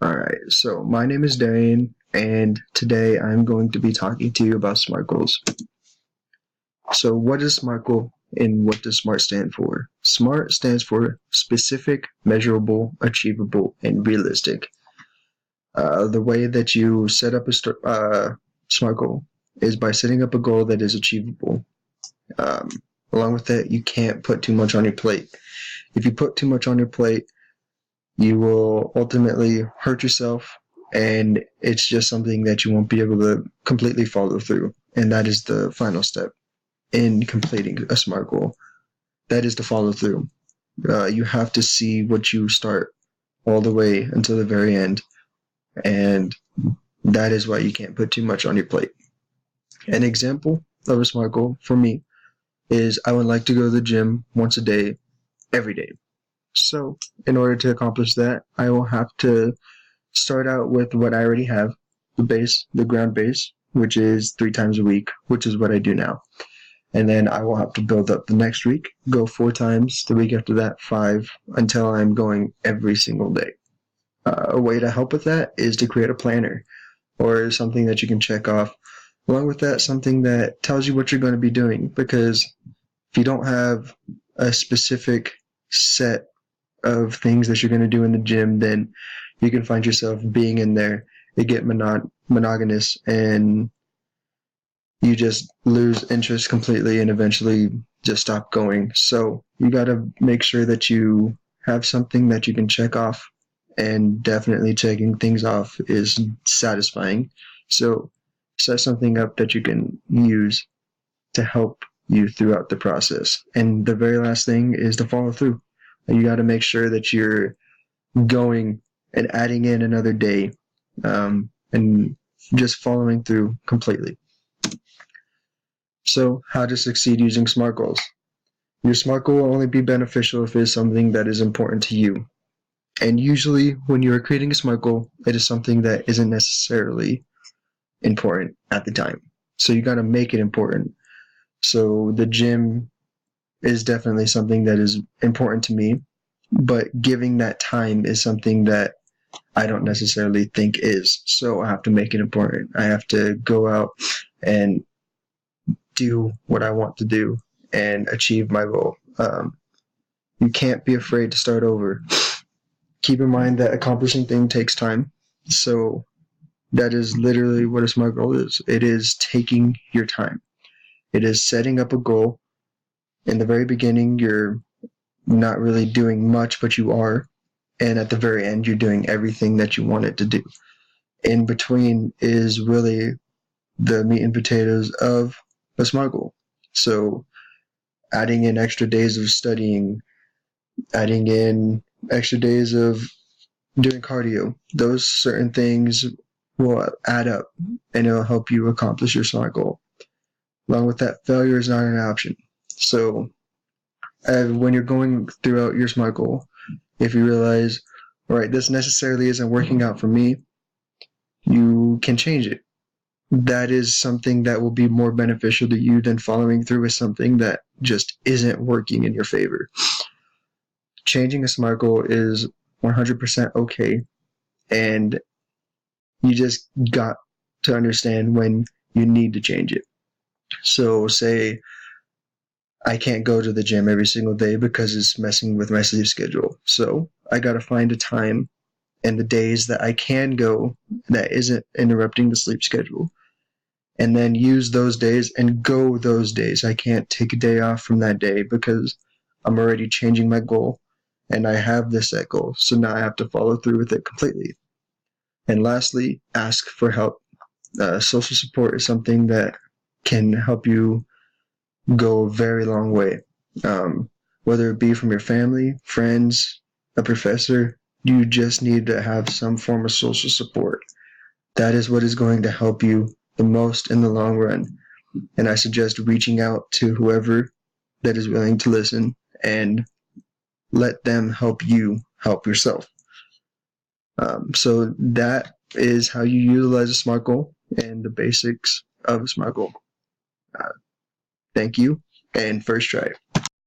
Alright, so my name is Darian, and today I'm going to be talking to you about SMART goals. So, what is SMART goal and what does SMART stand for? SMART stands for specific, measurable, achievable, and realistic. The way that you set up a SMART goal is by setting up a goal that is achievable. Um, Along with that, you can't put too much on your plate. If you put too much on your plate, you will ultimately hurt yourself, and it's just something that you won't be able to completely follow through. And that is the final step in completing a SMART goal. That is to follow through. You have to see what you start all the way until the very end, and that is why you can't put too much on your plate. An example of a SMART goal for me is I would like to go to the gym once a day, every day. So, in order to accomplish that, I will have to start out with what I already have, the ground base, which is 3 times a week, which is what I do now. And then I will have to build up the next week, go 4 times, the week after that, 5, until I'm going every single day. A way to help with that is to create a planner or something that you can check off. Along with that, something that tells you what you're going to be doing, because if you don't have a specific set of things that you're going to do in the gym, then you can find yourself being in there. It get monogamous, and you just lose interest completely and eventually just stop going. So you got to make sure that you have something that you can check off, and definitely checking things off is satisfying. So set something up that you can use to help you throughout the process. And the very last thing is to follow through. You got to make sure that you're going and adding in another day, and just following through completely. So, how to succeed using SMART goals? Your SMART goal will only be beneficial if it is something that is important to you. And usually, when you are creating a SMART goal, it is something that isn't necessarily important at the time. So, you got to make it important. So, the gym is definitely something that is important to me, but giving that time is something that I don't necessarily think is. So I have to make it important. I have to go out and do what I want to do and achieve my goal. You can't be afraid to start over. Keep in mind that accomplishing things takes time. So that is literally what a SMART goal is. It is taking your time. It is setting up a goal. In the very beginning, you're not really doing much, but you are. And at the very end, you're doing everything that you want it to do. In between is really the meat and potatoes of a SMART goal. So adding in extra days of studying, adding in extra days of doing cardio, those certain things will add up, and it'll help you accomplish your SMART goal. Along with that, failure is not an option. So when you're going throughout your SMART goal, if you realize, all right, this necessarily isn't working out for me, you can change it. That is something that will be more beneficial to you than following through with something that just isn't working in your favor. Changing a SMART goal is 100% okay, and you just got to understand when you need to change it. So say I can't go to the gym every single day because it's messing with my sleep schedule. So I got to find a time and the days that I can go that isn't interrupting the sleep schedule, and then use those days and go those days. I can't take a day off from that day because I'm already changing my goal and I have this set goal. So now I have to follow through with it completely. And lastly, ask for help. Social support is something that can help you go a very long way. Whether it be from your family, friends, a professor, you just need to have some form of social support. That is what is going to help you the most in the long run. And I suggest reaching out to whoever that is willing to listen and let them help you help yourself. So that is how you utilize a SMART goal and the basics of a SMART goal. Thank you, and first try.